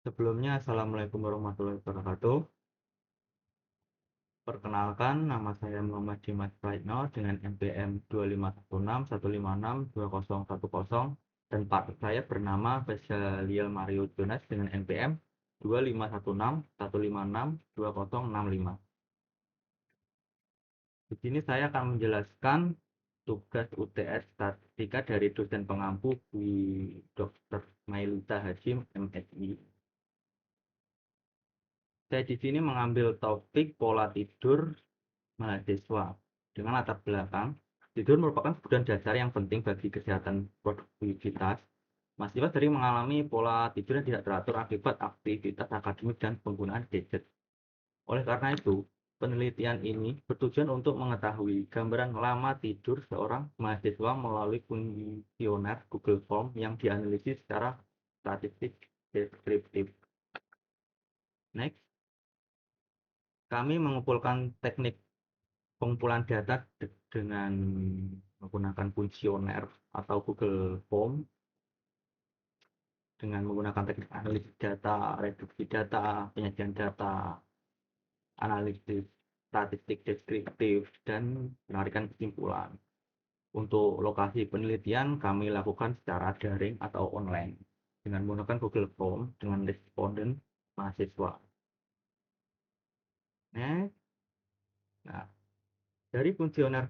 Sebelumnya, Assalamualaikum warahmatullahi wabarakatuh. Perkenalkan, nama saya Muhammad Dimas Praitno dengan NPM 25161562010 dan partner saya bernama Vesaliel Mario Jonas dengan NPM 25161562065. Di sini saya akan menjelaskan tugas UTS Statistika dari dosen pengampu di Dr. Mailita Hashim, MSI. Saya di sini mengambil topik pola tidur mahasiswa dengan latar belakang tidur merupakan kebutuhan dasar yang penting bagi kesehatan produktivitas. Mahasiswa sering mengalami pola tidur yang tidak teratur akibat aktivitas akademik dan penggunaan gadget. Oleh karena itu, penelitian ini bertujuan untuk mengetahui gambaran lama tidur seorang mahasiswa melalui kuesioner Google Form yang dianalisis secara statistik deskriptif. Next, kami mengumpulkan teknik pengumpulan data dengan menggunakan kuesioner atau Google Form dengan menggunakan teknik analisis data, reduksi data, penyajian data, analisis statistik deskriptif, dan penarikan kesimpulan. Untuk lokasi penelitian kami lakukan secara daring atau online dengan menggunakan Google Form dengan responden mahasiswa. Nah, dari kuesioner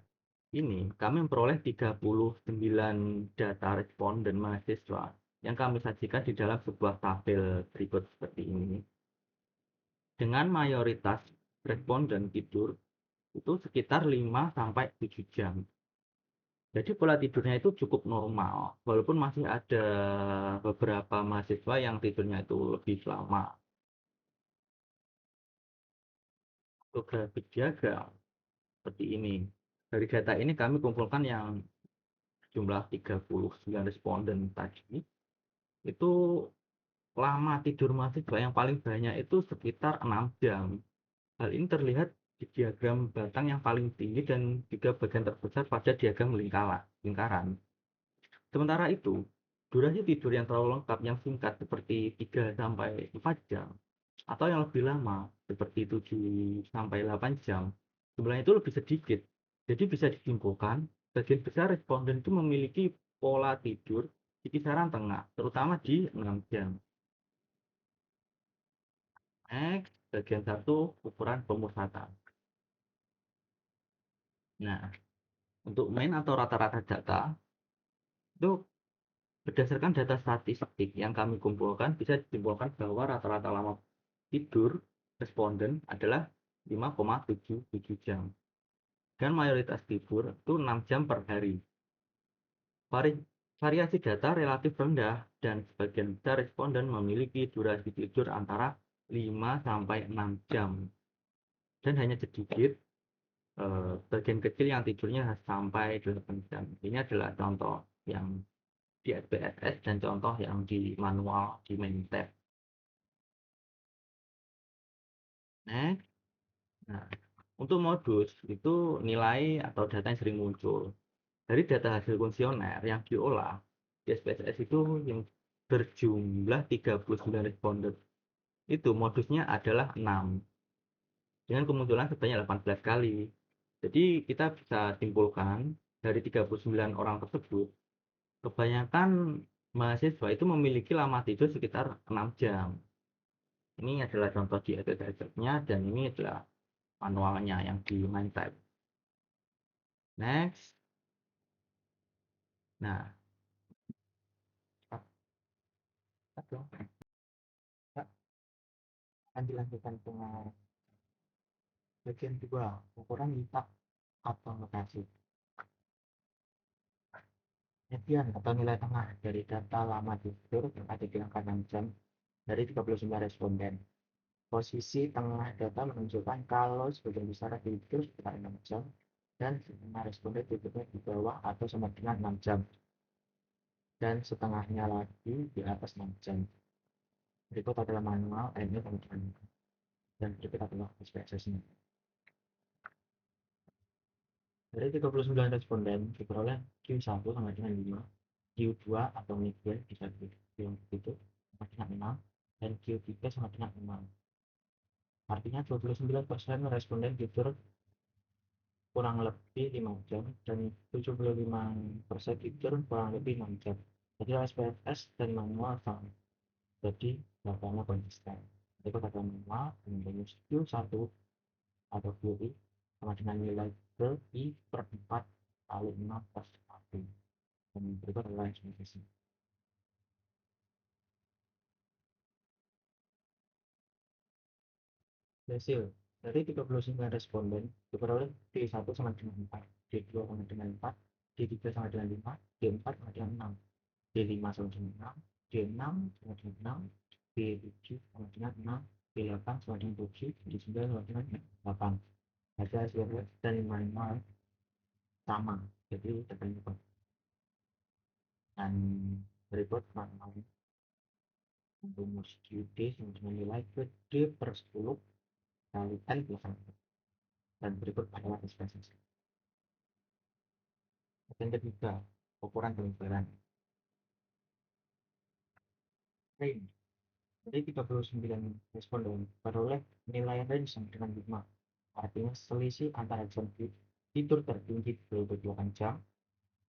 ini kami memperoleh 39 data responden mahasiswa yang kami sajikan di dalam sebuah tabel berikut seperti ini. Dengan mayoritas responden tidur itu sekitar 5-7 jam. Jadi pola tidurnya itu cukup normal, walaupun masih ada beberapa mahasiswa yang tidurnya itu lebih lama. Untuk grafik diagram seperti ini. Dari data ini kami kumpulkan yang jumlah 39 responden tadi. Itu lama tidur mahasiswa yang paling banyak itu sekitar 6 jam. Hal ini terlihat di diagram batang yang paling tinggi dan juga bagian terbesar pada diagram lingkaran. Sementara itu, durasi tidur yang terlalu lengkap yang singkat seperti 3-4 jam atau yang lebih lama seperti 7-8 jam, jumlahnya itu lebih sedikit. Jadi bisa disimpulkan, bagian besar responden itu memiliki pola tidur di kisaran tengah, terutama di 6 jam. Next, bagian satu ukuran pemusatan. Nah, untuk main atau rata-rata data, itu berdasarkan data statistik yang kami kumpulkan, bisa disimpulkan bahwa rata-rata lama tidur responden adalah 5,77 jam. Dan mayoritas tidur itu 6 jam per hari. Variasi data relatif rendah dan sebagian besar responden memiliki durasi tidur antara 5-6 jam. Dan hanya sedikit bagian kecil yang tidurnya sampai 8 jam. Ini adalah contoh yang di SPSS dan contoh yang di manual di main tab. Next. Nah, untuk modus itu nilai atau data yang sering muncul. Dari data hasil kuesioner yang diolah di SPSS itu yang berjumlah 39 responden. Itu modusnya adalah 6 dengan kemunculan sebanyak 18 kali. Jadi kita bisa simpulkan dari 39 orang tersebut, kebanyakan mahasiswa itu memiliki lama tidur sekitar 6 jam. Ini adalah contoh di exercise-nya dan ini adalah manualnya yang di main tab. Next. Nah, akan dilanjutkan dengan bagian 2, ukuran lipat atau lokasi. Median atau nilai tengah dari data lama tidur yang ada di angka 6 jam dari 39 responden. Posisi tengah data menunjukkan kalau sebagian besar tidur sekitar 6 jam dan setengah responden tidurnya di bawah atau sama dengan 6 jam dan setengahnya lagi di atas 6 jam. Berikut adalah manual, ini kemudian dan berikut adalah SPSS-nya. Dari 39 responden diperoleh Q1 sama dengan 5, Q2 atau median bisa yang begitu sama dengan 6, dan Q3 sama dengan 6. Artinya 29% responden jujur kurang lebih 5 jam dan 75% jujur kurang lebih 6 jam. Jadi SPSS dan manual sama. Jadi datanya konsisten. Itu kata manual dengan Q1 atau Q sama dengan nilai I per 4 kali 6 per 1. Dan berikut adalah ekspektasi. Hasil dari 39 responden diperoleh D1 sama dengan 4, D2 sama dengan 4, D3 sama dengan 5, D4 sama dengan 6, D5 sama dengan 6, D6 sama dengan 6, D7 sama dengan 6, D8 sama dengan 7, D9 sama dengan 8. Hasil dan manual sama, jadi terbentuk. Dan berikut manual rumus QD sama dengan nilai QD per 10 kali N plus 1. Dan berikut adalah ekspektasi. Yang ketiga, ukuran penyebaran. Range dari 39 responden beroleh nilai range yang dengan 5. Artinya selisih antara jam tidur tertinggi 28 jam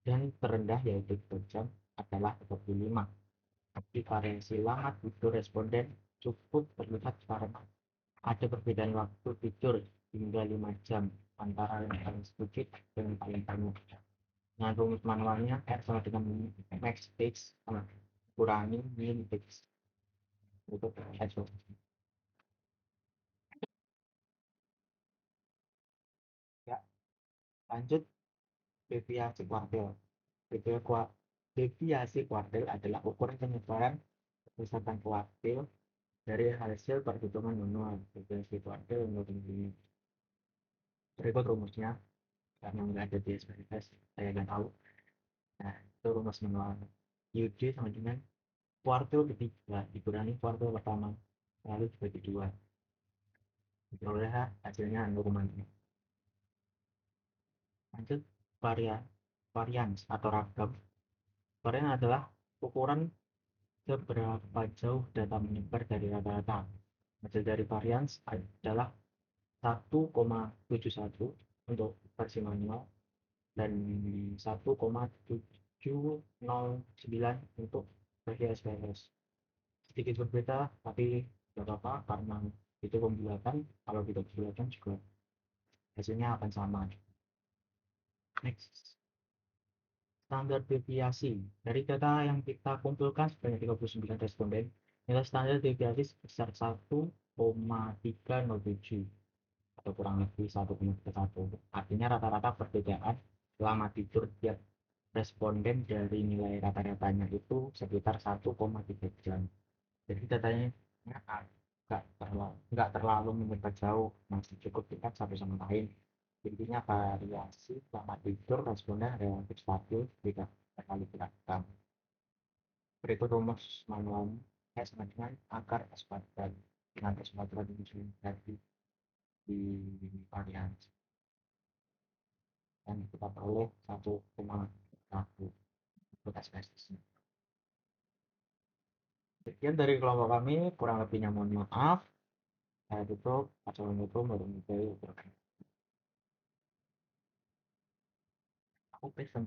dan terendah yaitu 2 jam adalah 35. Tapi variasi lama tidur responden cukup terlihat karena ada perbedaan waktu tidur hingga 5 jam antara yang paling sedikit dan yang paling banyak. Nah, rumus manualnya R sama dengan max fix sama kurangi min fix. Itu hasil. Ya, lanjut deviasi kuartil. Deviasi kuartil adalah ukuran penyebaran berdasarkan kuartil dari hasil perhitungan manual. Deviasi kuartil menurut ini. Berikut rumusnya, karena nggak ada di SPSS, saya nggak tahu. Nah, itu rumus manual. UD sama dengan kuartil ketiga dikurangi kuartil pertama, lalu dibagi dua. Diperoleh hasilnya 0,5. Lanjut varian atau ragam. Varian adalah ukuran seberapa jauh data menyebar dari rata-rata. Hasil dari varians adalah 1,71 untuk versi manual dan 1,709 untuk versi SPSS. Sedikit berbeda, tapi tidak apa-apa karena itu pembuatan. Kalau tidak pembuatan juga hasilnya akan sama. Next. Standar deviasi. Dari data yang kita kumpulkan sebanyak 39 responden, nilai standar deviasi sebesar 1,307 atau kurang lebih 1,31. Artinya rata-rata perbedaan lama tidur tiap responden dari nilai rata-ratanya itu sekitar 1,3 jam. Jadi datanya nggak terlalu menyebar jauh, masih cukup dekat satu sama lain. Intinya variasi lama tidur responden relatif stabil, tidak terlalu beragam. Berikut rumus manual S dengan akar S kuadrat dengan S kuadrat dari di variasi dan kita peroleh 1,1 untuk SPSS. Sekian dari kelompok kami, kurang lebihnya mohon maaf. Saya tutup. Assalamualaikum warahmatullahi wabarakatuh. Aku pesen